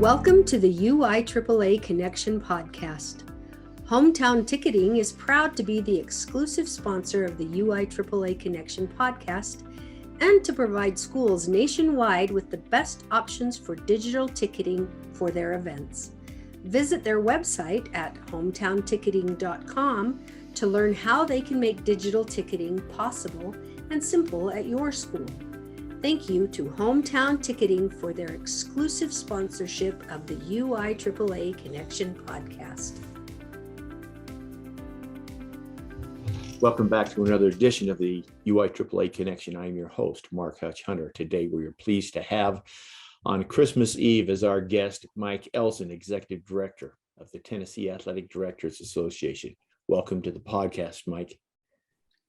Welcome to the UIAAA Connection podcast. Hometown Ticketing is proud to be the exclusive sponsor of the UIAAA Connection podcast and to provide schools nationwide with the best options for digital ticketing for their events. Visit their website at hometownticketing.com to learn how they can make digital ticketing possible and simple at your school. Thank you to Hometown Ticketing for their exclusive sponsorship of the UIAAA Connection podcast. Welcome back to another edition of the UIAAA Connection. I'm your host, Mark Hutch Hunter. Today, we are pleased to have on Christmas Eve as our guest, Mike Ellson, Executive Director of the Tennessee Athletic Directors Association. Welcome to the podcast, Mike.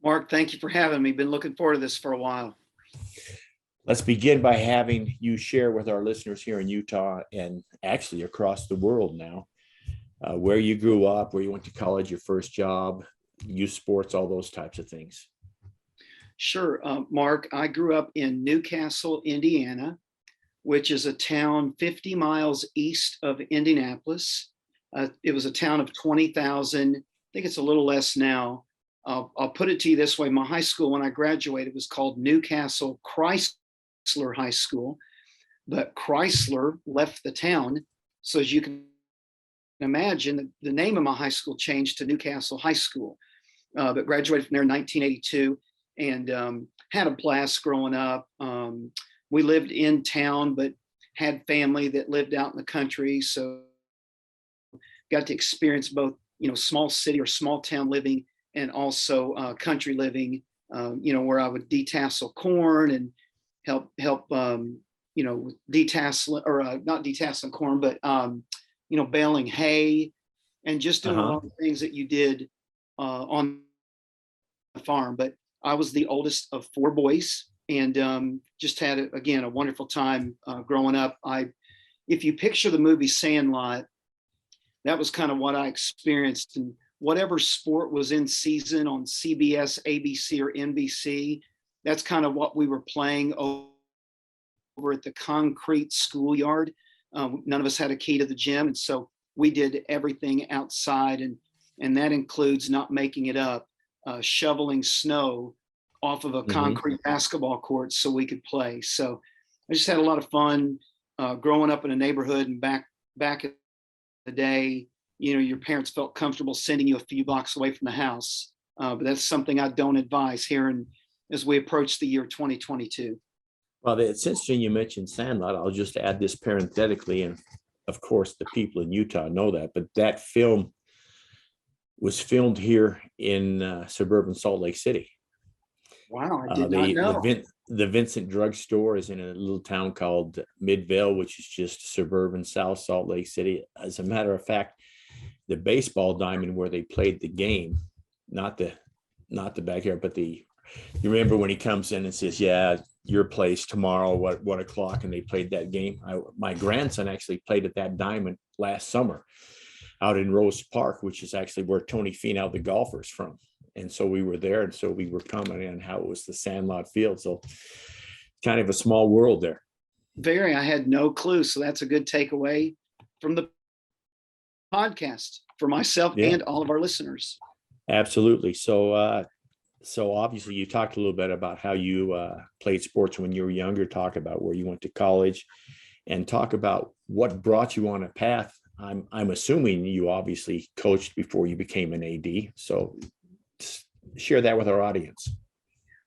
Mark, thank you for having me. Been looking forward to this for a while. Let's begin by having you share with our listeners here in Utah and actually across the world now, where you grew up, where you went to college, your first job, youth sports, all those types of things. Sure. Mark, I grew up in Newcastle, Indiana, which is a town 50 miles east of Indianapolis. It was a town of 20,000. I think it's a little less now. I'll put it to you this way. My high school, when I graduated, was called Newcastle Chrysler High School, but Chrysler left the town. So as you can imagine, the name of my high school changed to Newcastle High School, but graduated from there in 1982 and had a blast growing up. We lived in town, but had family that lived out in the country. So got to experience both, small city or small town living and also country living, where I would detassel corn and help detassel or not detasseling corn, but baling hay and just doing all the things that you did on the farm. But I was the oldest of four boys and just had a wonderful time growing up. If you picture the movie Sandlot, that was kind of what I experienced. And whatever sport was in season on CBS, ABC, or NBC, that's kind of what we were playing over at the concrete schoolyard. None of us had a key to the gym. And so we did everything outside. And that includes, not making it up, shoveling snow off of a concrete basketball court so we could play. So I just had a lot of fun growing up in a neighborhood. And back in the day, your parents felt comfortable sending you a few blocks away from the house. But that's something I don't advise here as we approach the year 2022. Well, it's interesting you mentioned Sandlot. I'll just add this parenthetically, and of course the people in Utah know that, but that film was filmed here in suburban Salt Lake City. Wow, I did not know. The Vincent Drug Store is in a little town called Midvale, which is just suburban South Salt Lake City. As a matter of fact, the baseball diamond where they played the game, not the backyard, but you remember when he comes in and says, "Yeah, your place tomorrow, what o'clock?" And they played that game. My grandson actually played at that diamond last summer out in Rose Park, which is actually where Tony Finau, the golfer, is from. And so we were there, and so we were commenting on how it was the Sandlot field. So kind of a small world there. I had no clue. So that's a good takeaway from the podcast for myself and all of our listeners. Absolutely. So obviously you talked a little bit about how you played sports when you were younger, talk about where you went to college, and talk about what brought you on a path. I'm assuming you obviously coached before you became an AD. So share that with our audience.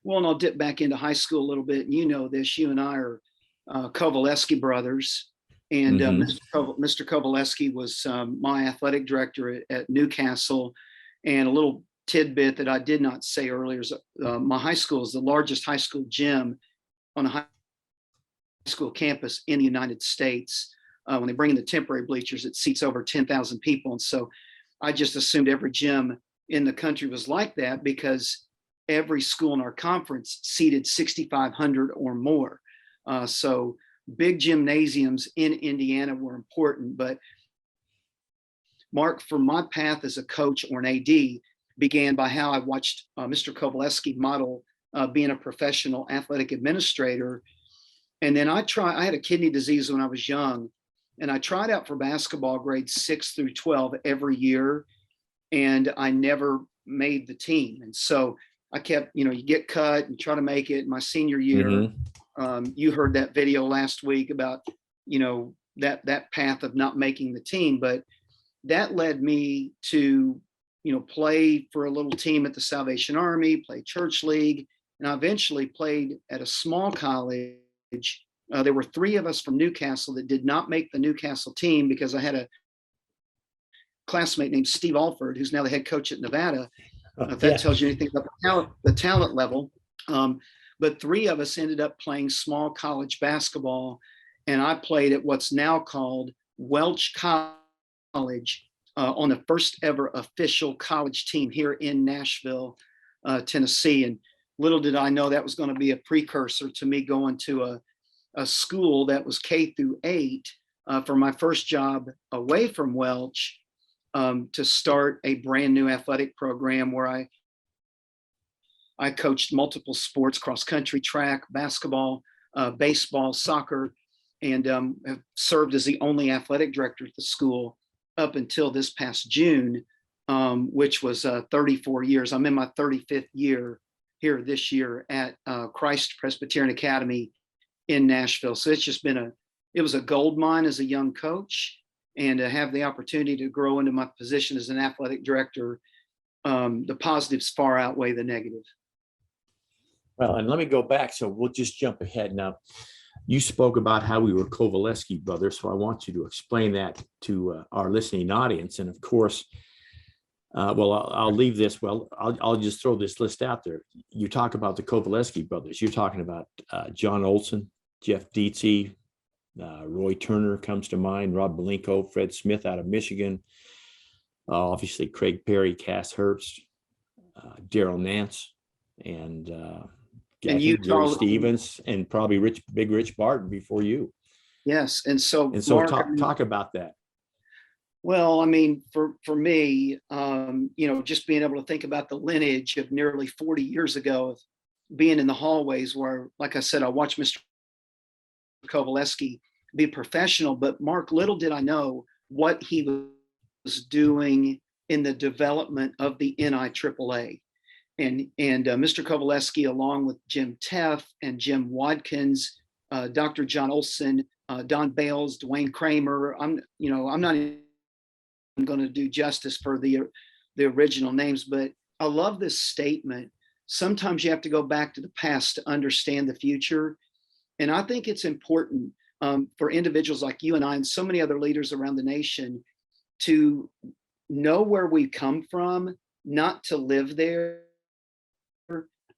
Well, and I'll dip back into high school a little bit. And you know this, you and I are Kovaleski brothers. And Mr. Kovaleski was my athletic director at Newcastle. And a little tidbit that I did not say earlier is my high school is the largest high school gym on a high school campus in the United States. When they bring in the temporary bleachers, it seats over 10,000 people. And so I just assumed every gym in the country was like that because every school in our conference seated 6,500 or more. So big gymnasiums in Indiana were important. But Mark, for my path as a coach or an AD began by how I watched Mr. Kovaleski model being a professional athletic administrator. And then I had a kidney disease when I was young. And I tried out for basketball grades 6 through 12 every year, and I never made the team. And so I kept, you get cut and try to make it. My senior year, you heard that video last week about, that path of not making the team, but that led me to, play for a little team at the Salvation Army, play church league, and I eventually played at a small college. There were 3 of us from Newcastle that did not make the Newcastle team because I had a classmate named Steve Alford, who's now the head coach at Nevada. If that tells you anything about the talent level. But 3 of us ended up playing small college basketball, and I played at what's now called Welch College on the first ever official college team here in Nashville, Tennessee. And little did I know that was going to be a precursor to me going to a school that was K through 8 for my first job away from Welch, to start a brand new athletic program where I coached multiple sports, cross country, track, basketball, baseball, soccer, and have served as the only athletic director at the school up until this past June, which was 34 years. I'm in my 35th year here this year at Christ Presbyterian Academy in Nashville. So it's just been it was a gold mine as a young coach, and to have the opportunity to grow into my position as an athletic director, the positives far outweigh the negative. Well, and let me go back. So we'll just jump ahead now. You spoke about how we were Kowaleski brothers, so I want you to explain that to our listening audience. And of course, I'll leave this. Well, I'll just throw this list out there. You talk about the Kowaleski brothers. You're talking about John Ellson, Jeff Dietze, Roy Turner comes to mind, Rob Malenko, Fred Smith out of Michigan, obviously Craig Perry, Cass Herbst, Daryl Nance, and you, Jerry Stevens, and probably Big Rich Barton before you. Yes, and so Mark, talk about that. Well, I mean, for me, just being able to think about the lineage of nearly 40 years ago, of being in the hallways where, like I said, I watched Mr. Kowaleski be a professional, but Mark, little did I know what he was doing in the development of the NIAAA. And Mr. Kowaleski, along with Jim Teff and Jim Watkins, Dr. John Olson, Don Bales, Dwayne Kramer. I'm not even going to do justice for the original names, but I love this statement. Sometimes you have to go back to the past to understand the future. And I think it's important for individuals like you and I and so many other leaders around the nation to know where we come from, not to live there,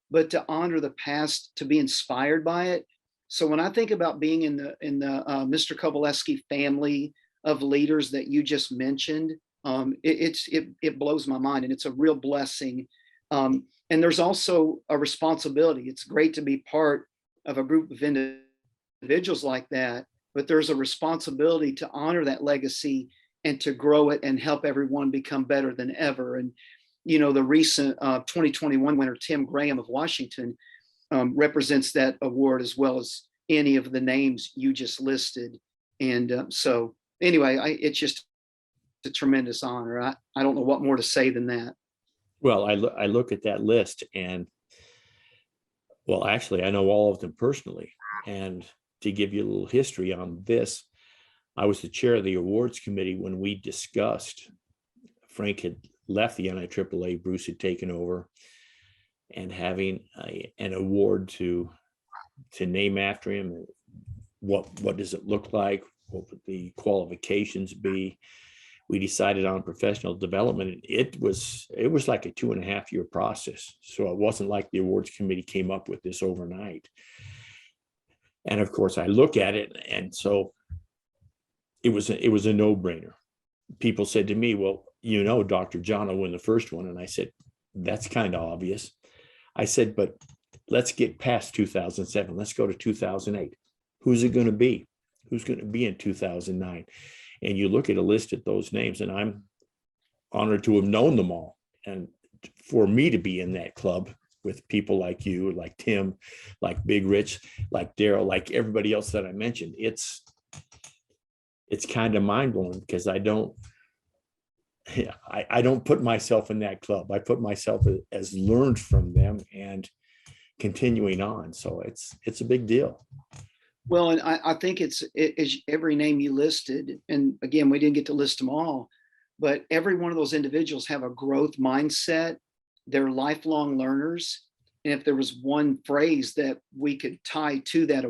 but to honor the past, to be inspired by it. So when I think about being in the Mr. Kowaleski family of leaders that you just mentioned, it blows my mind, and it's a real blessing. And there's also a responsibility. It's great to be part of a group of individuals like that, but there's a responsibility to honor that legacy and to grow it and help everyone become better than ever. And the recent 2021 winner, Tim Graham of Washington, represents that award as well as any of the names you just listed. And so anyway, it's just a tremendous honor. I don't know what more to say than that. Well, I look at that list, and well, actually, I know all of them personally. And to give you a little history on this, I was the chair of the awards committee when we discussed, Frank had left the NIAAA, Bruce had taken over, and having an award to name after him. What does it look like? What would the qualifications be? We decided on professional development. It was like a 2.5-year process. So it wasn't like the awards committee came up with this overnight. And of course, I look at it, and so it was a no-brainer. People said to me, well, Dr. John will win the first one. And I said, that's kind of obvious. I said, but let's get past 2007. Let's go to 2008. Who's it going to be? Who's going to be in 2009? And you look at a list of those names, and I'm honored to have known them all. And for me to be in that club with people like you, like Tim, like Big Rich, like Daryl, like everybody else that I mentioned, it's it's kind of mind blowing because I don't put myself in that club. I put myself as learned from them and continuing on. So it's a big deal. Well, and I think it's every name you listed, and again, we didn't get to list them all, but every one of those individuals have a growth mindset. They're lifelong learners. And if there was one phrase that we could tie to that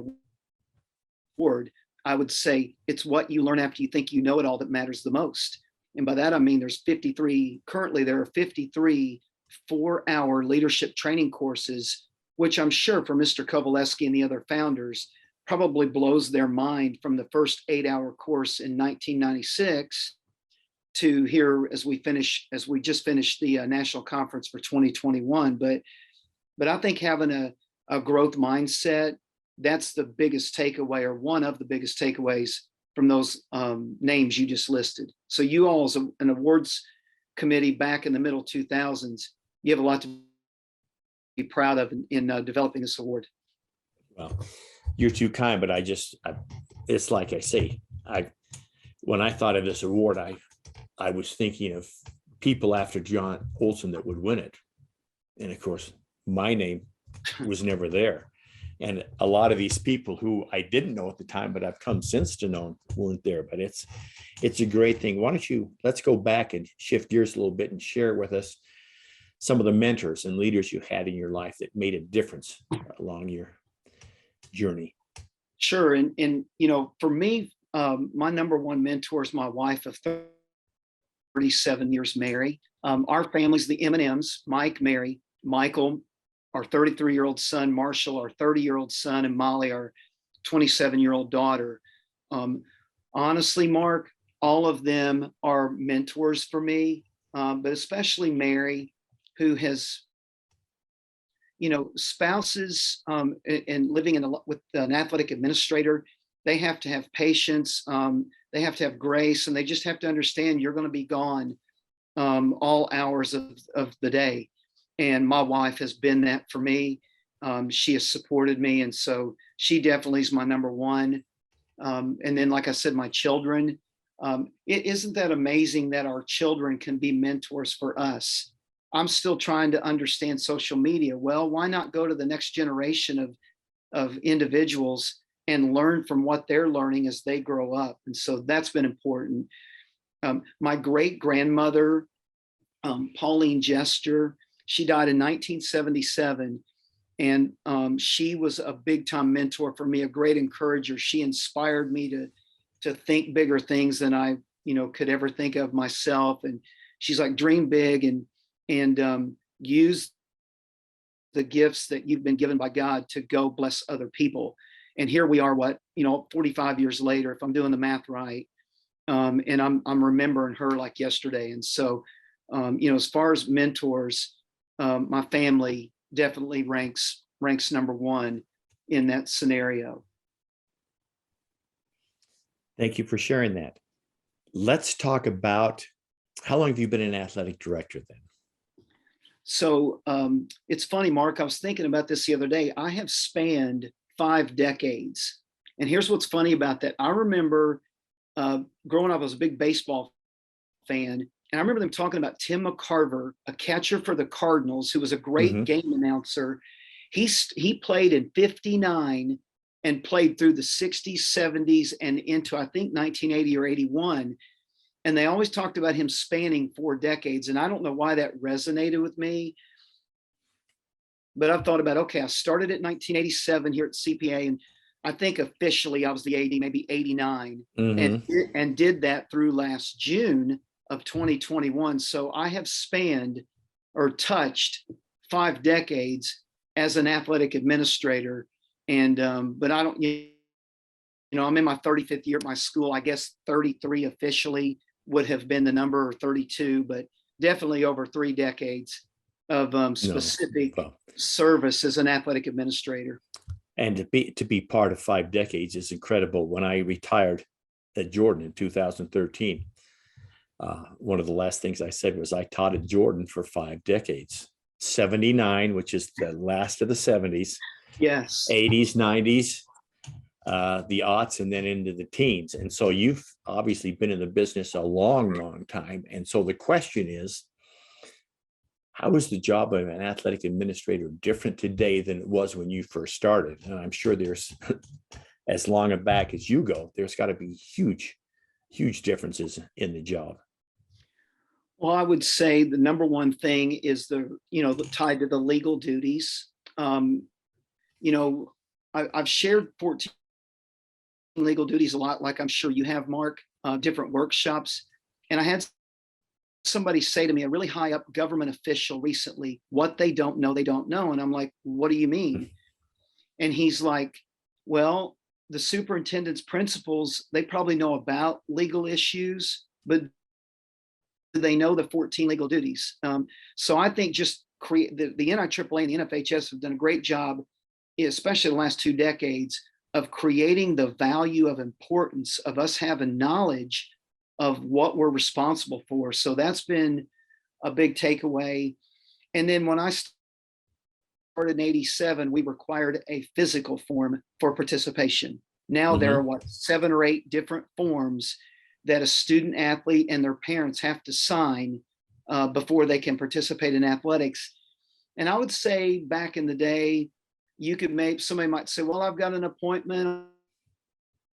award, I would say it's what you learn after you think you know it all that matters the most. And by that, I mean, currently there are 53 4-hour leadership training courses, which I'm sure for Mr. Kovalevsky and the other founders probably blows their mind from the first 8-hour course in 1996 to here as we just finished the national conference for 2021. But I think having a growth mindset, that's the biggest takeaway, or one of the biggest takeaways from those names you just listed. So you all as an awards committee back in the middle 2000s, you have a lot to be proud of in developing this award. Well, you're too kind, but it's like I say, when I thought of this award, I was thinking of people after John Ellson that would win it. And of course, my name was never there. And a lot of these people who I didn't know at the time, but I've come since to know weren't there. But it's a great thing. Why don't let's go back and shift gears a little bit and share with us some of the mentors and leaders you had in your life that made a difference along your journey. Sure. And for me, my number one mentor is my wife of 37 years, Mary. Our family's the M&Ms, Mike, Mary, Michael, our 33-year-old son, Marshall, our 30-year-old son, and Molly, our 27-year-old daughter. Honestly, Mark, all of them are mentors for me, but especially Mary, who has, spouses and living with an athletic administrator, they have to have patience, they have to have grace, and they just have to understand you're going to be gone all hours of the day. And my wife has been that for me. She has supported me. And so she definitely is my number one. And then, like I said, my children, isn't that amazing that our children can be mentors for us? I'm still trying to understand social media. Well, why not go to the next generation of individuals and learn from what they're learning as they grow up? And so that's been important. My great grandmother, Pauline Jester, she died in 1977, and she was a big time mentor for me, a great encourager. She inspired me to think bigger things than I, could ever think of myself. And she's like, dream big and use the gifts that you've been given by God to go bless other people. And here we are, 45 years later, if I'm doing the math right, and I'm remembering her like yesterday. And so, as far as mentors, my family definitely ranks number one in that scenario. Thank you for sharing that. Let's talk about, how long have you been an athletic director then? So it's funny, Mark, I was thinking about this the other day. I have spanned 5 decades. And here's what's funny about that. I remember growing up, I was a big baseball fan. And I remember them talking about Tim McCarver, a catcher for the Cardinals, who was a great game announcer. He played in 59 and played through the 60s, 70s, and into, I think, 1980 or 81. And they always talked about him spanning 4 decades. And I don't know why that resonated with me. But I've thought about, okay, I started at 1987 here at CPA. And I think officially I was the AD, maybe 89, and did that through last June of 2021. So I have spanned or touched 5 decades as an athletic administrator. And, but I don't, I'm in my 35th year at my school. I guess 33 officially would have been the number, or 32, but definitely over 3 decades of specific service as an athletic administrator. And to be part of 5 decades is incredible. When I retired at Jordan in 2013, one of the last things I said was I taught at Jordan for 5 decades, 79, which is the last of the 70s, yes, 80s, 90s, the aughts and then into the teens. And so you've obviously been in the business a long, long time. And so the question is, how is the job of an athletic administrator different today than it was when you first started? And I'm sure there's, as long back as you go, there's got to be huge, huge differences in the job. Well, I would say the number one thing is tied to the legal duties. I've shared 14 legal duties a lot, like I'm sure you have, Mark, different workshops. And I had somebody say to me, a really high up government official recently, what they don't know, they don't know. And I'm like, what do you mean? And he's like, well, the superintendent's principals, they probably know about legal issues, but do they know the 14 legal duties? So I think just create the NIAAA and the NFHS have done a great job, especially the last 2 decades, of creating the value of importance of us having knowledge of what we're responsible for. So that's been a big takeaway. And then when I started in 87, we required a physical form for participation. Now there are 7 or 8 different forms that a student athlete and their parents have to sign before they can participate in athletics. And I would say back in the day, somebody might say, well, I've got an appointment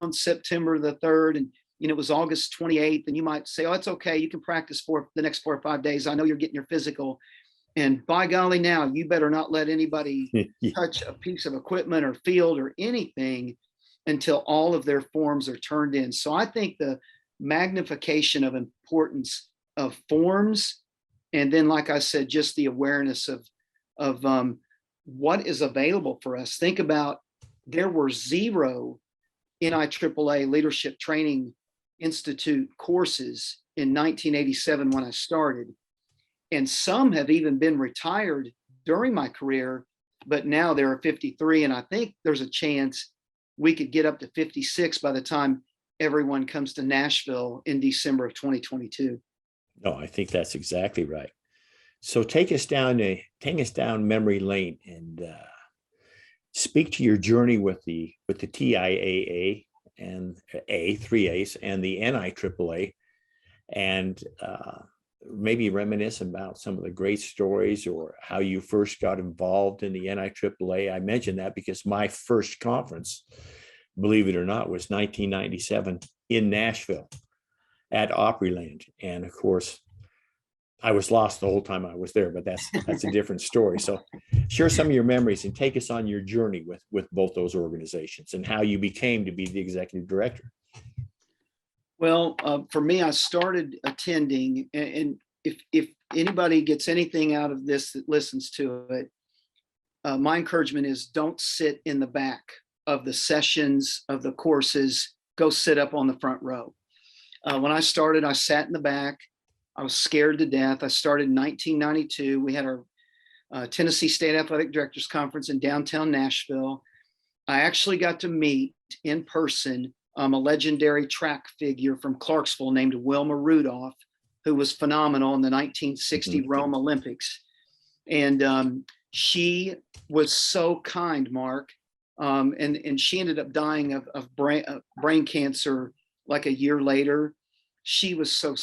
on September the 3rd, and it was August 28th, and you might say, oh, it's okay, you can practice for the next 4 or 5 days. I know you're getting your physical. And by golly, now you better not let anybody touch a piece of equipment or field or anything until all of their forms are turned in. So I think the magnification of importance of forms, and then, like I said, just the awareness of what is available for us. Think about, there were 0 NIAAA Leadership Training Institute courses in 1987 when I started. And some have even been retired during my career, but now there are 53. And I think there's a chance we could get up to 56 by the time everyone comes to Nashville in December of 2022. No, I think that's exactly right. So take us down memory lane and speak to your journey with the TIAAA and 3 A's and the NIAAA, and maybe reminisce about some of the great stories or how you first got involved in the NIAAA. I mentioned that because my first conference, believe it or not, was 1997 in Nashville at Opryland. And of course, I was lost the whole time I was there, but that's a different story. So share some of your memories and take us on your journey with both those organizations and how you became to be the executive director. Well, for me, I started attending, and if anybody gets anything out of this that listens to it, my encouragement is don't sit in the back of the sessions of the courses. Go sit up on the front row. When I started, I sat in the back. I was scared to death. I started in 1992. We had our Tennessee State Athletic Directors Conference in downtown Nashville. I actually got to meet in person a legendary track figure from Clarksville named Wilma Rudolph, who was phenomenal in the 1960 Rome Olympics. And she was so kind, Mark. And she ended up dying of brain cancer like a year later. She was so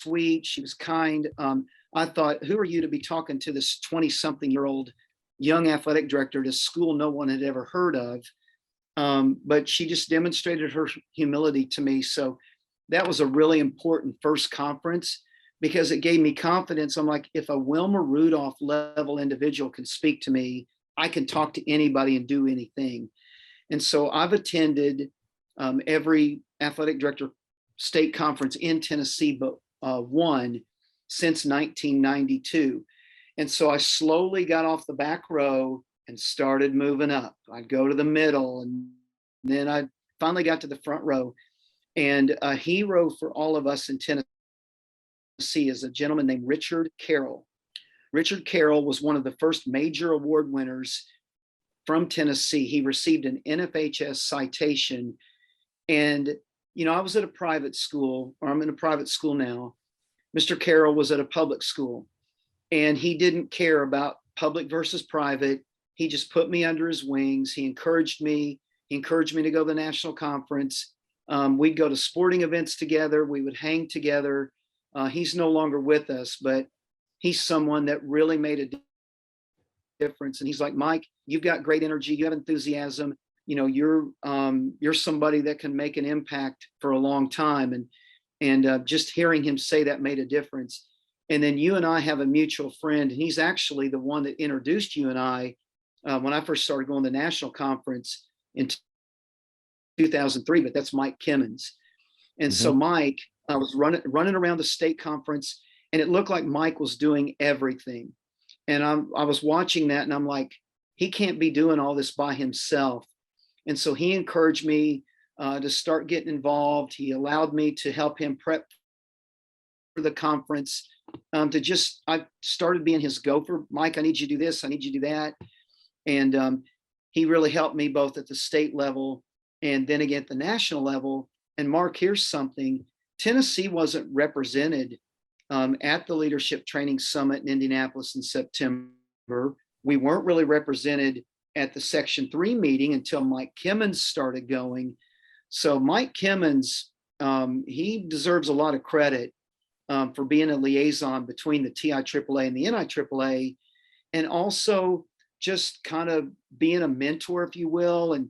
sweet. She was kind. I thought, who are you to be talking to this 20-something-year-old young athletic director at a school no one had ever heard of? But she just demonstrated her humility to me. So that was a really important first conference because it gave me confidence. I'm like, if a Wilma Rudolph level individual can speak to me, I can talk to anybody and do anything. And so I've attended every athletic director state conference in Tennessee, but one since 1992. And so I slowly got off the back row and started moving up. I'd go to the middle, and then I finally got to the front row. And a hero for all of us in Tennessee is a gentleman named Richard Carroll. Richard Carroll was one of the first major award winners from Tennessee. He received an NFHS citation. And, I was at a private school, or I'm in a private school now. Mr. Carroll was at a public school, and he didn't care about public versus private. He just put me under his wings. He encouraged me. He encouraged me to go to the national conference. We'd go to sporting events together. We would hang together. He's no longer with us, but he's someone that really made a difference. And he's like, Mike, you've got great energy. You have enthusiasm. You know, you're somebody that can make an impact for a long time. And just hearing him say that made a difference. And then you and I have a mutual friend, and he's actually the one that introduced you and I when I first started going to the national conference in 2003, but that's Mike Kimmons. And so Mike, I was running around the state conference, and it looked like Mike was doing everything. And I was watching that, and I'm like, he can't be doing all this by himself. And so he encouraged me to start getting involved. He allowed me to help him prep for the conference. I started being his gopher. Mike, I need you to do this. I need you to do that. And he really helped me both at the state level and then again at the national level. And Mark, here's something. Tennessee wasn't represented at the Leadership Training Summit in Indianapolis in September. We weren't really represented at the Section 3 meeting until Mike Kimmons started going. So Mike Kimmons, he deserves a lot of credit for being a liaison between the TIAAA and the NIAAA, and also just kind of being a mentor, if you will, and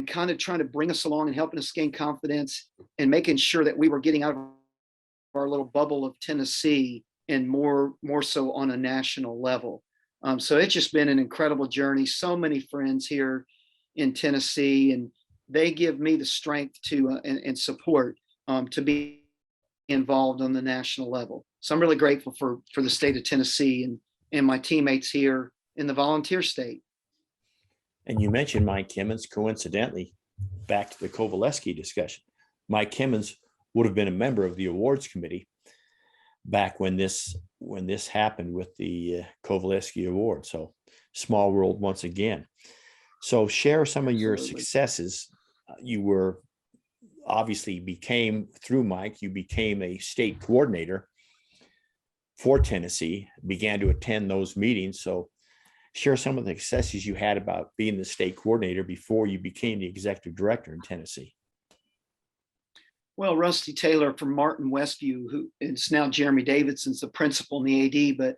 kind of trying to bring us along and helping us gain confidence and making sure that we were getting out of our little bubble of Tennessee and more so on a national level. So it's just been an incredible journey. So many friends here in Tennessee, and they give me the strength to and support to be involved on the national level. So I'm really grateful for the state of Tennessee and my teammates here in the volunteer state. And you mentioned Mike Kimmons. Coincidentally, back to the Kovaleski discussion, Mike Kimmons would have been a member of the awards committee back when this happened with the Kovaleski Award. So small world once again. So share some of your successes. You were obviously through Mike, you became a state coordinator for Tennessee, began to attend those meetings. So share some of the successes you had about being the state coordinator before you became the executive director in Tennessee. Well, Rusty Taylor from Martin Westview, who is now Jeremy Davidson's the principal in the AD, but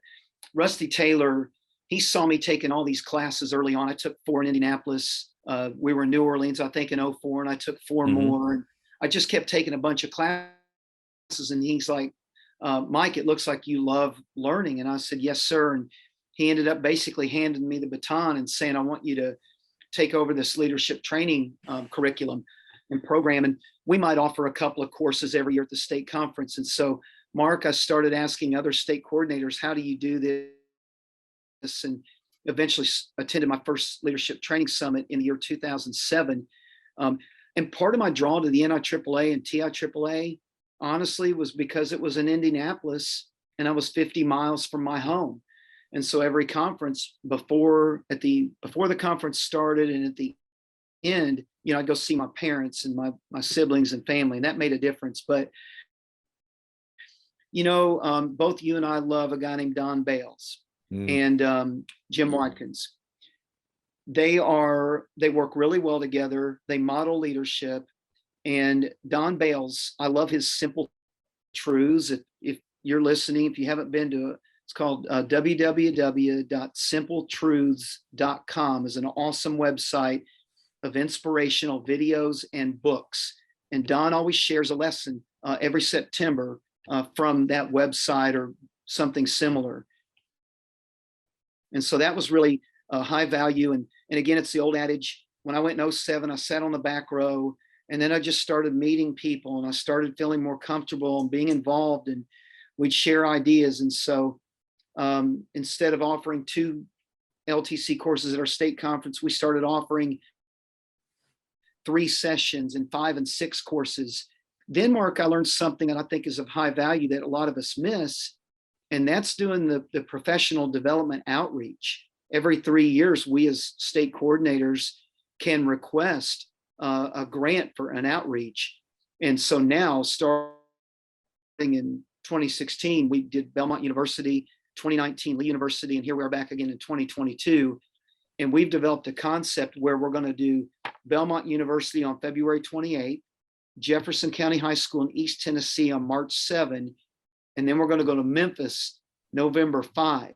Rusty Taylor, he saw me taking all these classes early on. I took 4 in Indianapolis. We were in New Orleans, I think in 2004, and I took 4 more. And I just kept taking a bunch of classes, and he's like, Mike, it looks like you love learning. And I said, yes, sir. And he ended up basically handing me the baton and saying, I want you to take over this leadership training curriculum and program. And we might offer a couple of courses every year at the state conference. And so, Mark, I started asking other state coordinators, how do you do this? And eventually attended my first leadership training summit in the year 2007. And part of my draw to the NIAAA and TIAAA, honestly, was because it was in Indianapolis and I was 50 miles from my home. And so every conference before the conference started and at the end, I'd go see my parents and my siblings and family, and that made a difference. But, both you and I love a guy named Don Bales and Jim Watkins. They work really well together. They model leadership. And Don Bales, I love his simple truths. If you're listening, if you haven't been to it, it's called www.simpletruths.com. is an awesome website of inspirational videos and books. And Don always shares a lesson every September from that website or something similar. And so that was really high value. And again, it's the old adage. When I went in 2007, I sat on the back row, and then I just started meeting people, and I started feeling more comfortable and being involved, and we'd share ideas. And so instead of offering 2 LTC courses at our state conference, we started offering 3 sessions and 5 and 6 courses. Then, Mark, I learned something that I think is of high value that a lot of us miss, and that's doing the professional development outreach. Every 3 years, we as state coordinators can request a grant for an outreach. And so now, starting in 2016, we did Belmont University, 2019 Lee University, and here we are back again in 2022. And we've developed a concept where we're going to do Belmont University on February 28th, Jefferson County High School in East Tennessee on March 7, and then we're going to go to Memphis November 5.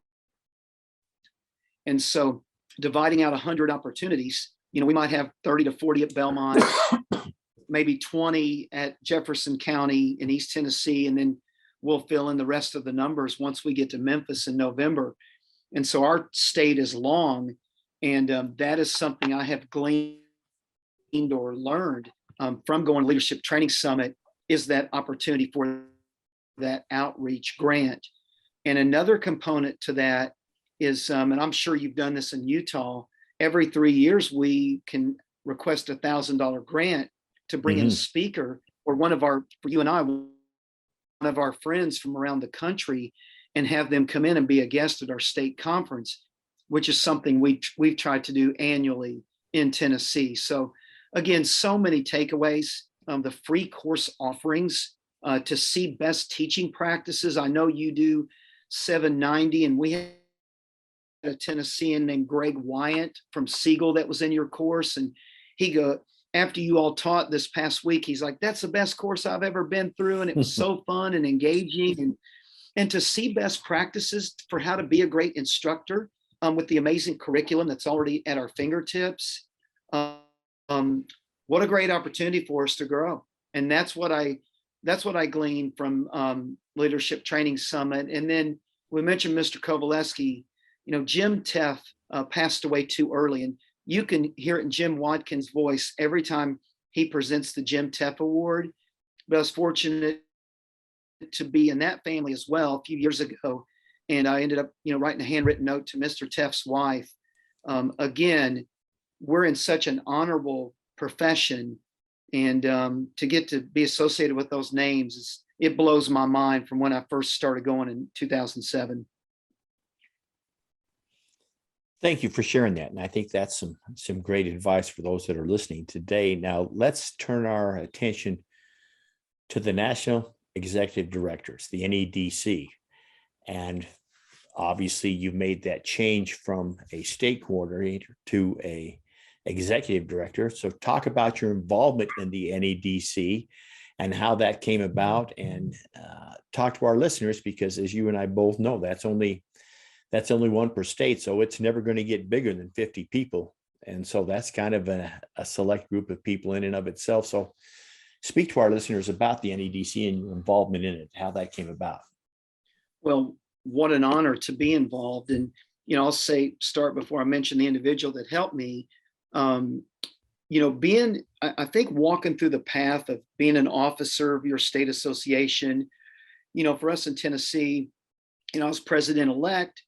And so dividing out 100 opportunities, we might have 30 to 40 at Belmont, maybe 20 at Jefferson County in East Tennessee, and then we'll fill in the rest of the numbers once we get to Memphis in November. And so our state is long, and that is something I have gleaned or learned from going to Leadership Training Summit, is that opportunity for that outreach grant. And another component to that is, and I'm sure you've done this in Utah, every 3 years we can request $1,000 grant to bring in a speaker, or for you and I, one of our friends from around the country, and have them come in and be a guest at our state conference, which is something we've tried to do annually in Tennessee. So again, so many takeaways. The free course offerings, to see best teaching practices. I know you do 790, and we had a Tennessean named Greg Wyatt from Siegel that was in your course. And after you all taught this past week, he's like, that's the best course I've ever been through. And it was so fun and engaging, and to see best practices for how to be a great instructor with the amazing curriculum that's already at our fingertips. What a great opportunity for us to grow. And that's what I gleaned from Leadership Training Summit. And then we mentioned Mr. Kovaleski. Jim Teff passed away too early, and you can hear it in Jim Watkins' voice every time he presents the Jim Teff Award. But I was fortunate to be in that family as well a few years ago, and I ended up, writing a handwritten note to Mr. Teff's wife. Again, we're in such an honorable profession, and to get to be associated with those names, it blows my mind from when I first started going in 2007. Thank you for sharing that. And I think that's some great advice for those that are listening today. Now, let's turn our attention to the National Executive Directors, the NEDC. And obviously, you've made that change from a state coordinator to a executive director. So talk about your involvement in the NEDC and how that came about, and talk to our listeners, because as you and I both know, that's only one per state. So it's never going to get bigger than 50 people. And so that's kind of a select group of people in and of itself. So speak to our listeners about the NEDC and your involvement in it, how that came about. Well, what an honor to be involved. And, I'll start before I mention the individual that helped me. I think walking through the path of being an officer of your state association, for us in Tennessee, I was president-elect,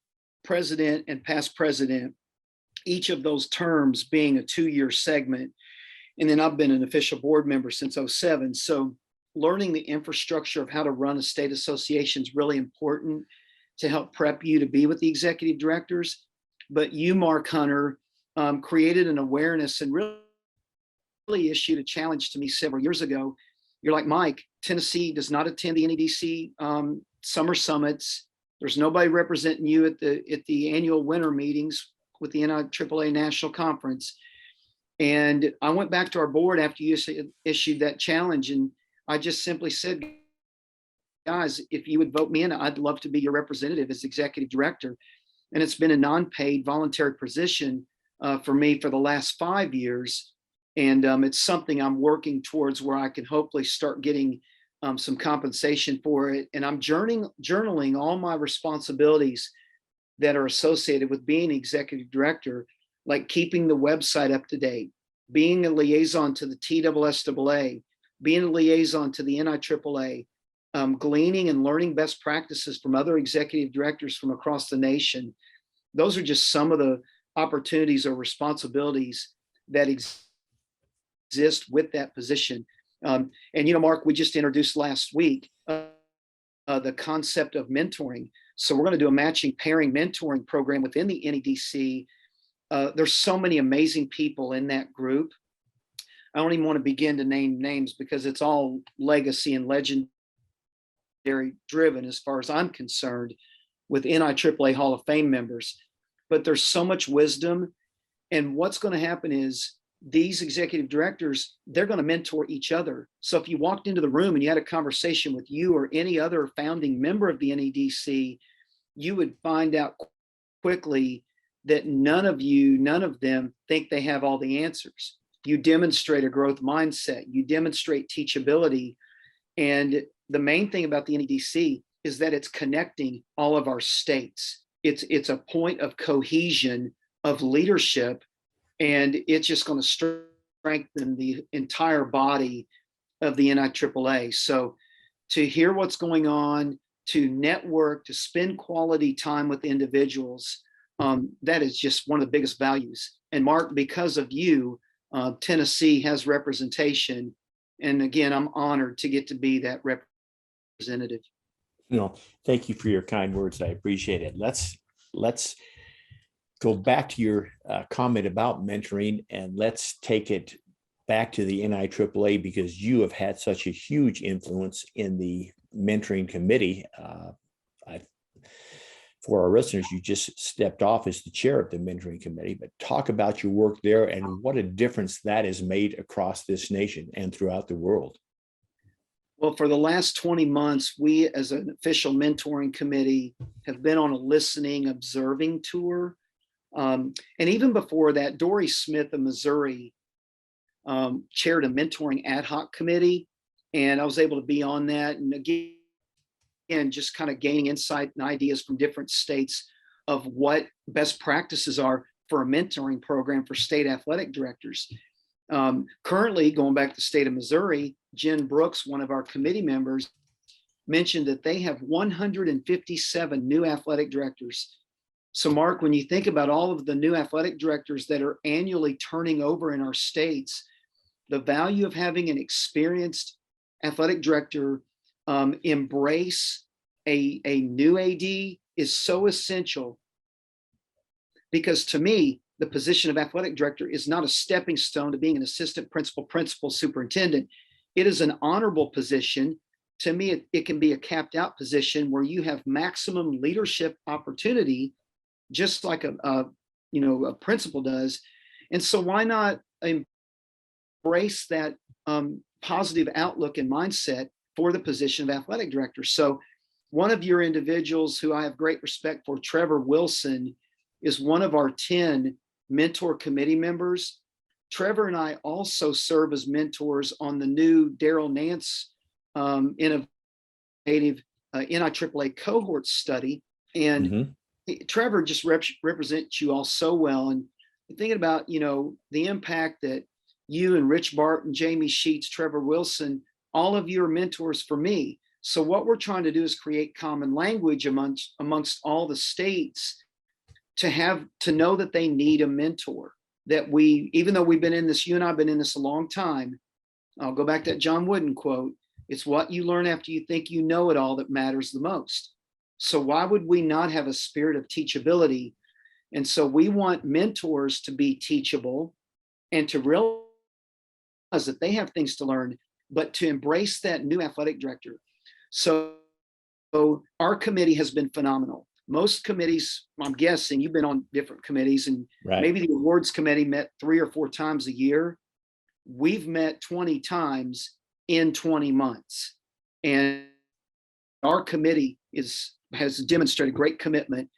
president, and past president, each of those terms being a 2-year segment. And then I've been an official board member since 2007. So learning the infrastructure of how to run a state association is really important to help prep you to be with the executive directors. But you, Mark Hunter, created an awareness and really issued a challenge to me several years ago. You're like, Mike, Tennessee does not attend the NEDC summer summits. There's nobody representing you at the annual winter meetings with the NIAAA National Conference. And I went back to our board after you issued that challenge, and I just simply said, guys, if you would vote me in, I'd love to be your representative as executive director. And it's been a non-paid voluntary position for me for the last 5 years. And it's something I'm working towards where I can hopefully start getting some compensation for it. And I'm journaling all my responsibilities that are associated with being executive director, like keeping the website up to date, being a liaison to the TIAAA, being a liaison to the NIAAA, gleaning and learning best practices from other executive directors from across the nation. Those are just some of the opportunities or responsibilities that exist with that position. And, Mark, we just introduced last week the concept of mentoring. So we're going to do a matching pairing mentoring program within the NEDC. There's so many amazing people in that group. I don't even want to begin to name names because it's all legacy and legendary driven as far as I'm concerned with NIAAA Hall of Fame members. But there's so much wisdom And what's going to happen is these executive directors, they're going to mentor each other. So if you walked into the room and you had a conversation with you or any other founding member of the NEDC, you would find out quickly that none of them think they have all the answers. You demonstrate a growth mindset, you demonstrate teachability. And the main thing about the NEDC is that it's connecting all of our states. It's a point of cohesion, of leadership, and it's just going to strengthen the entire body of the NIAAA. So to hear what's going on, to network, to spend quality time with individuals, that is just one of the biggest values. And Mark, because of you, Tennessee has representation. And again, I'm honored to get to be that representative. No, thank you for your kind words. I appreciate it. Let's go back to your comment about mentoring, and let's take it back to the NIAAA, because you have had such a huge influence in the mentoring committee. For our listeners, you just stepped off as the chair of the mentoring committee, but talk about your work there and what a difference that has made across this nation and throughout the world. Well, for the last 20 months, we as an official mentoring committee have been on a listening, observing tour. And even before that, Dory Smith of Missouri chaired a mentoring ad hoc committee, and I was able to be on that. And again, just kind of gaining insight and ideas from different states of what best practices are for a mentoring program for state athletic directors. Currently, going back to the state of Missouri, Jen Brooks, one of our committee members, mentioned that they have 157 new athletic directors. So Mark, when you think about all of the new athletic directors that are annually turning over in our states, the value of having an experienced athletic director embrace a new AD is so essential, because to me, the position of athletic director is not a stepping stone to being an assistant principal, superintendent. It is an honorable position. To me, it can be a capped out position where you have maximum leadership opportunity, just like a principal does. And so why not embrace that positive outlook and mindset for the position of athletic director? So one of your individuals who I have great respect for, Trevor Wilson, is one of our 10 mentor committee members. Trevor and I also serve as mentors on the new Daryl Nance innovative NIAAA cohort study. And Trevor just represents you all so well. And thinking about, the impact that you and Rich Barton, Jamie Sheets, Trevor Wilson, all of you are mentors for me. So what we're trying to do is create common language amongst all the states to know that they need a mentor, that even though we've been in this, you and I have been in this a long time. I'll go back to that John Wooden quote. It's what you learn after you think you know it all that matters the most. So why would we not have a spirit of teachability? And so we want mentors to be teachable and to realize that they have things to learn, but to embrace that new athletic director. So our committee has been phenomenal. Most committees, I'm guessing you've been on different committees, and maybe the awards committee met 3 or 4 times a year. We've met 20 times in 20 months. And our committee has demonstrated great commitment.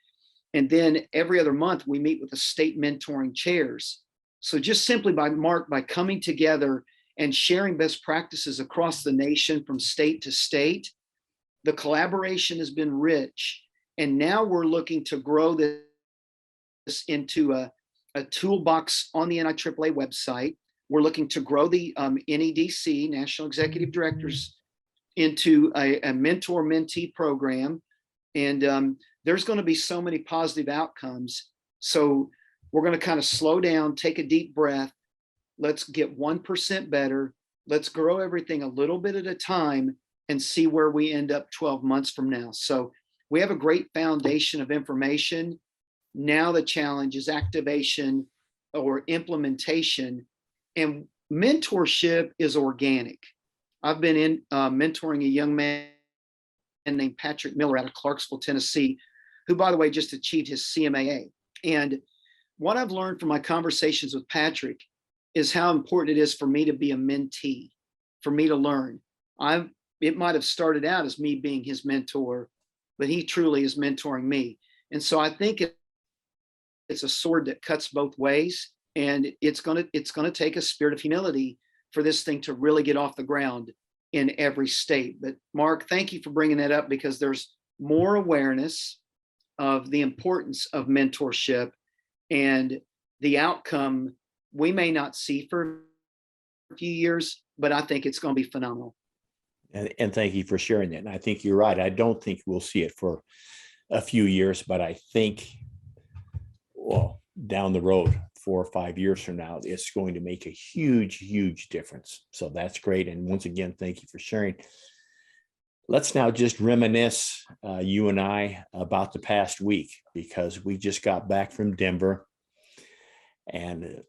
And then every other month we meet with the state mentoring chairs. So just simply by coming together and sharing best practices across the nation from state to state, the collaboration has been rich. And now we're looking to grow this into a toolbox on the NIAAA website. We're looking to grow the NEDC, National Executive Directors, into a mentor-mentee program. And there's going to be so many positive outcomes. So we're going to kind of slow down, take a deep breath. Let's get 1% better. Let's grow everything a little bit at a time and see where we end up 12 months from now. So we have a great foundation of information. Now the challenge is activation or implementation, and mentorship is organic. I've been mentoring a young man named Patrick Miller out of Clarksville, Tennessee, who, by the way, just achieved his CMAA. And what I've learned from my conversations with Patrick is how important it is for me to be a mentee, for me to learn. It might have started out as me being his mentor, but he truly is mentoring me. And so I think it's a sword that cuts both ways, and it's gonna take a spirit of humility for this thing to really get off the ground in every state. But Mark, thank you for bringing that up, because there's more awareness of the importance of mentorship, and the outcome we may not see for a few years, but I think it's going to be phenomenal. And thank you for sharing that. And I think you're right. I don't think we'll see it for a few years, but I think, well, down the road, 4 or 5 years from now, it's going to make a huge, huge difference. So that's great. And once again, thank you for sharing. Let's now just reminisce, you and I, about the past week, because we just got back from Denver. And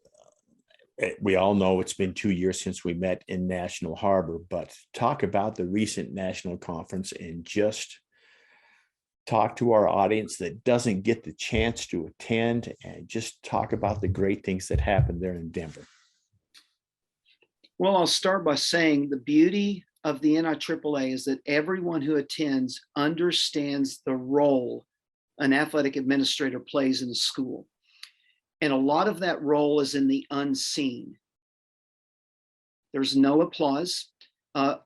we all know it's been 2 years since we met in National Harbor, but talk about the recent national conference and just talk to our audience that doesn't get the chance to attend, and just talk about the great things that happened there in Denver. Well, I'll start by saying the beauty of the NIAAA is that everyone who attends understands the role an athletic administrator plays in a school. And a lot of that role is in the unseen. There's no applause.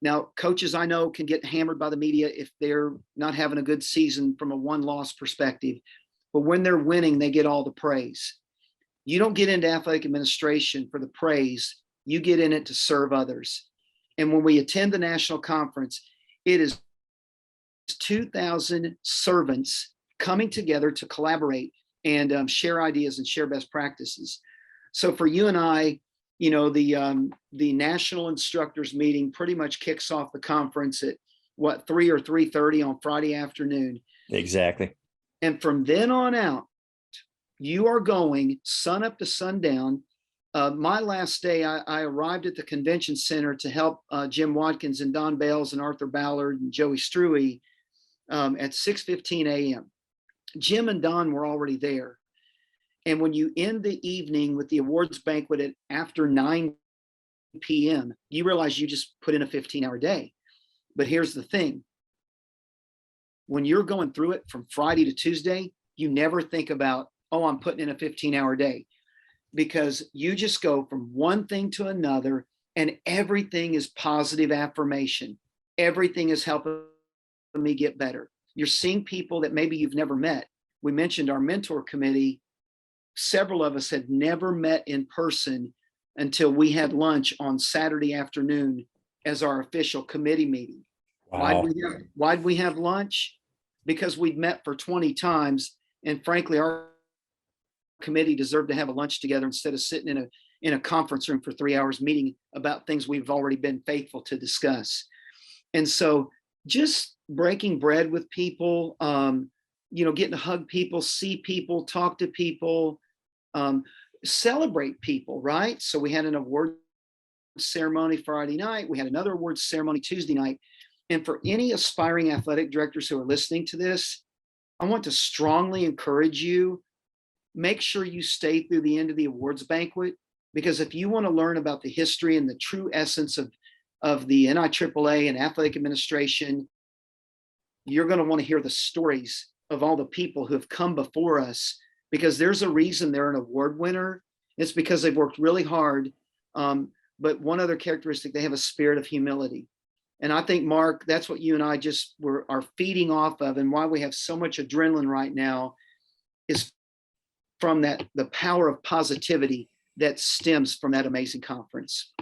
Now, coaches I know can get hammered by the media if they're not having a good season from a one-loss perspective. But when they're winning, they get all the praise. You don't get into athletic administration for the praise. You get in it to serve others. And when we attend the national conference, it is 2,000 servants coming together to collaborate and share ideas and share best practices. So for you and I, you know, the national instructors meeting pretty much kicks off the conference at 3 or 3:30 on Friday afternoon. Exactly. And from then on out, you are going sun up to sundown. My last day, I arrived at the convention center to help Jim Watkins and Don Bales and Arthur Ballard and Joey Struey at 6:15 a.m. Jim and Don were already there. And when you end the evening with the awards banquet at after 9 p.m., you realize you just put in a 15-hour day. But here's the thing. When you're going through it from Friday to Tuesday, you never think about, oh, I'm putting in a 15-hour day, because you just go from one thing to another, and everything is positive affirmation. Everything is helping me get better. You're seeing people that maybe you've never met. We mentioned our mentor committee. Several of us had never met in person until we had lunch on Saturday afternoon as our official committee meeting. Wow. Why'd we have lunch? Because we'd met for 20 times, and frankly, our committee deserved to have a lunch together instead of sitting in a conference room for 3 hours meeting about things we've already been faithful to discuss. And so just breaking bread with people, getting to hug people, see people, talk to people, celebrate people, right? So we had an award ceremony Friday night. We had another awards ceremony Tuesday night. And for any aspiring athletic directors who are listening to this, I want to strongly encourage you, make sure you stay through the end of the awards banquet, because if you want to learn about the history and the true essence of the NIAAA and athletic administration, you're going to want to hear the stories of all the people who have come before us, because there's a reason they're an award winner. It's because they've worked really hard. But one other characteristic, they have a spirit of humility. And I think, Mark, that's what you and I just are feeding off of, and why we have so much adrenaline right now is from the power of positivity that stems from that amazing conference.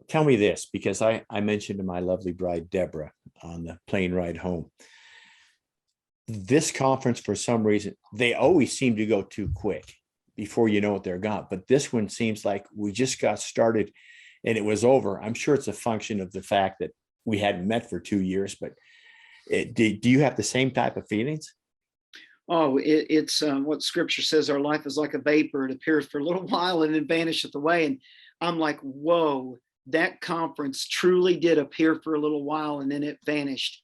Tell me this, because I mentioned to my lovely bride, Deborah, on the plane ride home, this conference, for some reason, they always seem to go too quick. Before you know it, they're gone. But this one seems like we just got started and it was over. I'm sure it's a function of the fact that we hadn't met for 2 years, but do you have the same type of feelings? Oh, it's what scripture says, our life is like a vapor. It appears for a little while and then vanisheth away. And I'm like, whoa, that conference truly did appear for a little while and then it vanished.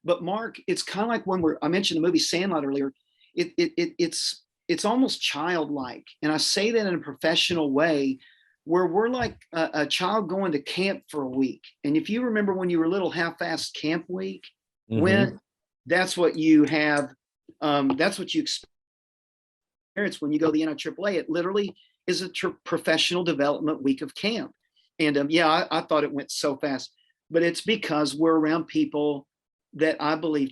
But Mark, it's kind of like when I mentioned the movie Sandlot earlier. It's it's almost childlike. And I say that in a professional way, where we're like a child going to camp for a week. And if you remember when you were little, half-assed camp week, when that's what you have, that's what you experience when you go to the NIAAA. It literally is a professional development week of camp. And yeah, I thought it went so fast, but it's because we're around people that I believe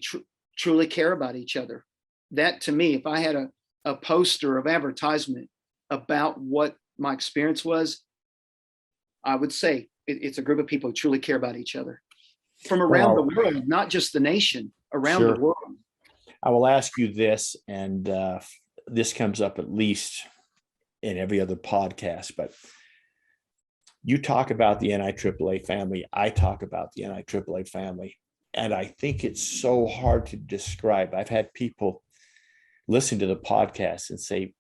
truly care about each other. That, to me, if I had a poster of advertisement about what my experience was, I would say it's a group of people who truly care about each other from around the world, not just the nation, around the world. I will ask you this, and this comes up at least in every other podcast, but you talk about the NIAAA family. I talk about the NIAAA family, and I think it's so hard to describe. I've had people listen to the podcast and say,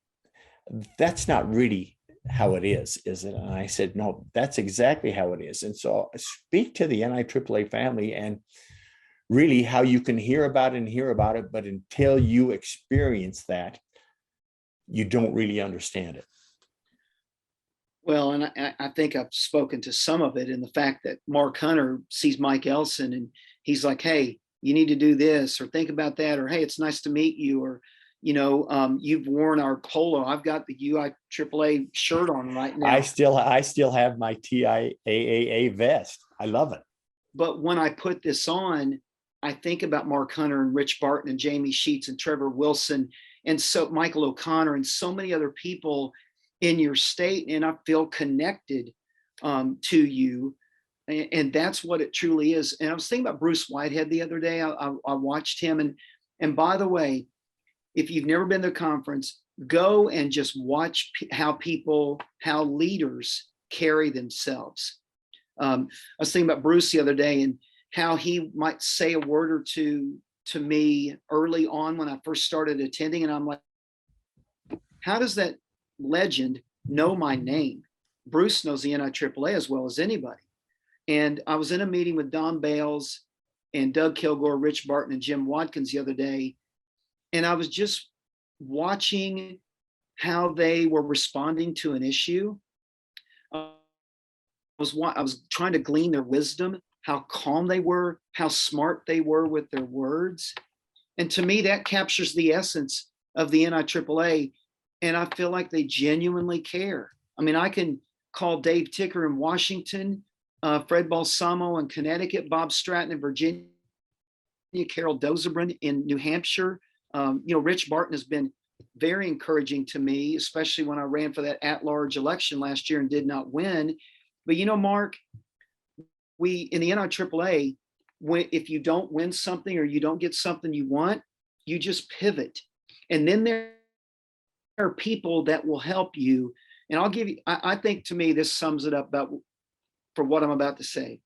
that's not really how it is it? And I said, no, that's exactly how it is. And so speak to the NIAAA family and really how you can hear about it, but until you experience that, you don't really understand it. Well, and I think I've spoken to some of it in the fact that Mark Hunter sees Mike Ellson and he's like, hey, you need to do this, or think about that, or hey, it's nice to meet you, or you've worn our polo. I've got the UIAAA shirt on right now. I still have my TIAAA vest. I love it. But when I put this on, I think about Mark Hunter and Rich Barton and Jamie Sheets and Trevor Wilson and so Michael O'Connor and so many other people in your state, and I feel connected to you, and that's what it truly is. And I was thinking about Bruce Whitehead the other day. I watched him, and by the way, if you've never been to a conference, go and just watch how leaders carry themselves. I was thinking about Bruce the other day and how he might say a word or two to me early on when I first started attending, and I'm like, how does that legend know my name? Bruce knows the NIAAA as well as anybody. And I was in a meeting with Don Bales and Doug Kilgore, Rich Barton, and Jim Watkins the other day, and I was just watching how they were responding to an issue. I was trying to glean their wisdom, how calm they were, how smart they were with their words. And to me, that captures the essence of the NIAAA. And I feel like they genuinely care. I mean, I can call Dave Ticker in Washington, Fred Balsamo in Connecticut, Bob Stratton in Virginia, Carol Dozerbren in New Hampshire. Rich Barton has been very encouraging to me, especially when I ran for that at-large election last year and did not win. But Mark, we in the NIAAA, if you don't win something or you don't get something you want, you just pivot. And then there are people that will help you. And I'll give you, I think to me, this sums it up for what I'm about to say.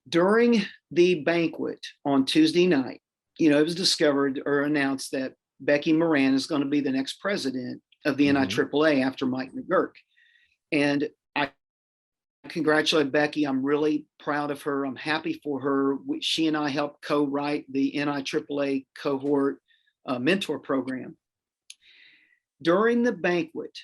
During the banquet on Tuesday night, it was discovered or announced that Becky Moran is going to be the next president of the NIAAA after Mike McGurk. And I congratulate Becky. I'm really proud of her. I'm happy for her. She and I helped co-write the NIAAA cohort mentor program. During the banquet,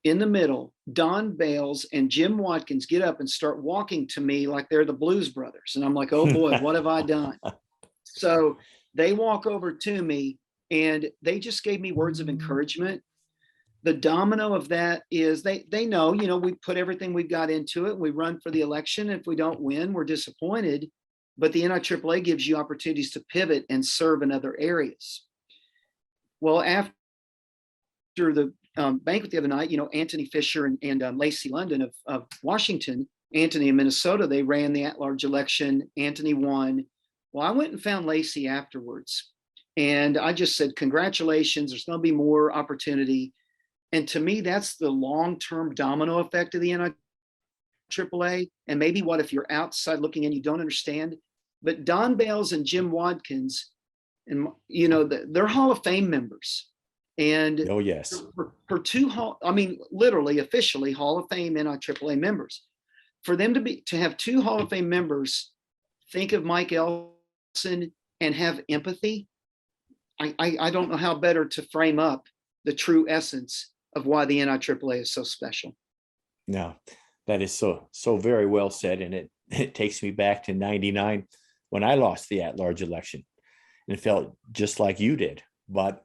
in the middle, Don Bales and Jim Watkins get up and start walking to me like they're the Blues Brothers. And I'm like, oh boy, what have I done? So they walk over to me and they just gave me words of encouragement. The domino of that is they know, we put everything we've got into it. We run for the election. If we don't win, we're disappointed. But the NIAAA gives you opportunities to pivot and serve in other areas. Well, after the banquet the other night, Anthony Fisher and Lacey London of Washington, Anthony in Minnesota, they ran the at-large election. Anthony won. Well, I went and found Lacey afterwards. And I just said, congratulations, there's going to be more opportunity. And to me, that's the long-term domino effect of the NIAAA. And maybe what if you're outside looking in, you don't understand. But Don Bales and Jim Watkins, and they're Hall of Fame members. And oh yes, for literally officially Hall of Fame NIAAA members. For them to have two Hall of Fame members think of Mike Ellson and have empathy, I don't know how better to frame up the true essence of why the NIAAA is so special. No, that is so very well said. And it takes me back to 99 when I lost the at-large election and felt just like you did. But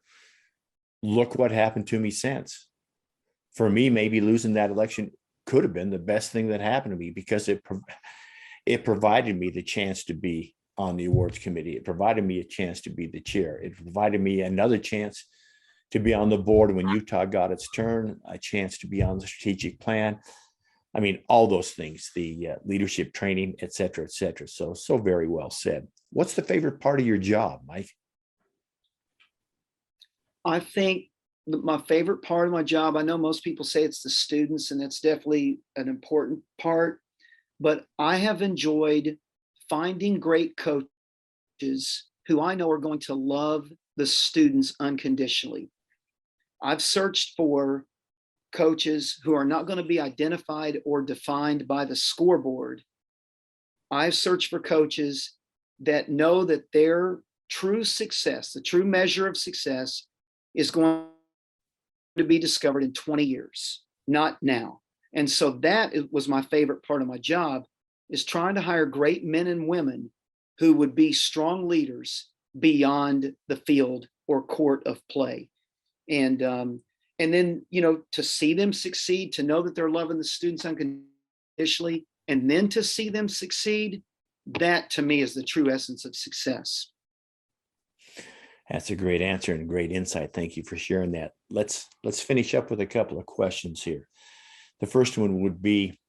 look what happened to me since. For me, maybe losing that election could have been the best thing that happened to me, because it provided me the chance to be on the awards committee. It provided me a chance to be the chair. It provided me another chance to be on the board when Utah got its turn, a chance to be on the strategic plan. I mean, all those things, the leadership training, et cetera, et cetera. So very well said. What's the favorite part of your job, Mike? I think my favorite part of my job, I know most people say it's the students, and that's definitely an important part, but I have enjoyed finding great coaches who I know are going to love the students unconditionally. I've searched for coaches who are not going to be identified or defined by the scoreboard. I've searched for coaches that know that their true success, the true measure of success, is going to be discovered in 20 years, not now. And so that was my favorite part of my job, is trying to hire great men and women who would be strong leaders beyond the field or court of play. And then, to see them succeed, to know that they're loving the students unconditionally, and then to see them succeed, that to me is the true essence of success. That's a great answer and great insight. Thank you for sharing that. Let's finish up with a couple of questions here. The first one would be,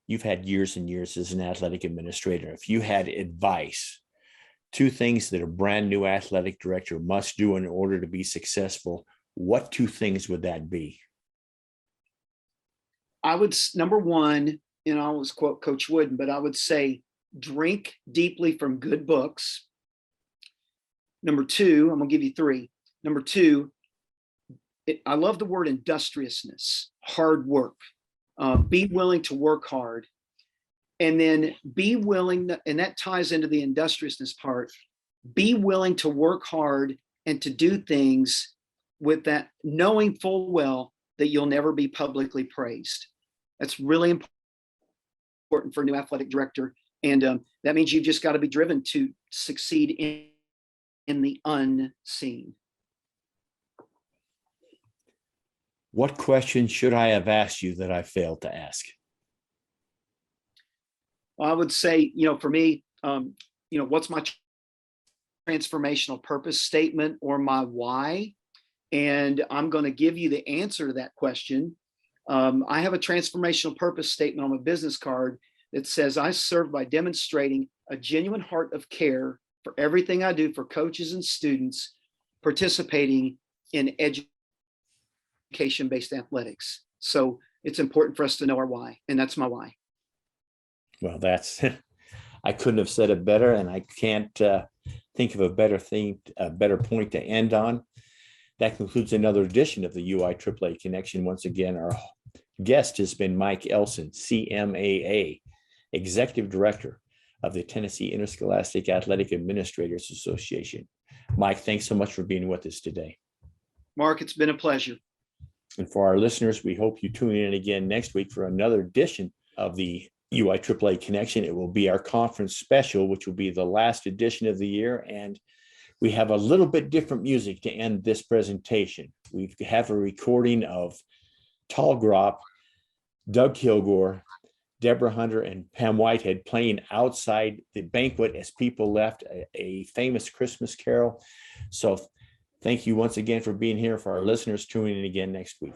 you've had years and years as an athletic administrator. If you had advice, 2 things that a brand new athletic director must do in order to be successful, what 2 things would that be? I would, number one, I always quote Coach Wooden, but I would say drink deeply from good books. Number 2, I'm going to give you 3. Number 2, I love the word industriousness, hard work. Be willing to work hard. And then be willing, and that ties into the industriousness part, be willing to work hard and to do things with that, knowing full well that you'll never be publicly praised. That's really important for a new athletic director. And that means you've just got to be driven to succeed in the unseen. What question should I have asked you that I failed to ask? Well, I would say, for me, what's my transformational purpose statement or my why? And I'm going to give you the answer to that question. I have a transformational purpose statement on my business card that says, I serve by demonstrating a genuine heart of care for everything I do for coaches and students participating in education-based athletics. So it's important for us to know our why, and that's my why. Well, I couldn't have said it better, and I can't think of a better point to end on. That concludes another edition of the UIAAA Connection. Once again, our guest has been Mike Ellson, CMAA, Executive Director of the Tennessee Interscholastic Athletic Administrators Association. Mike, thanks so much for being with us today. Mark, it's been a pleasure. And for our listeners, we hope you tune in again next week for another edition of the UIAAA Connection. It will be our conference special, which will be the last edition of the year. And we have a little bit different music to end this presentation. We have a recording of Tall Grop, Doug Kilgore, Deborah Hunter, and Pam Whitehead playing outside the banquet as people left, a famous Christmas carol. So thank you once again for being here. For our listeners, tuning in again next week.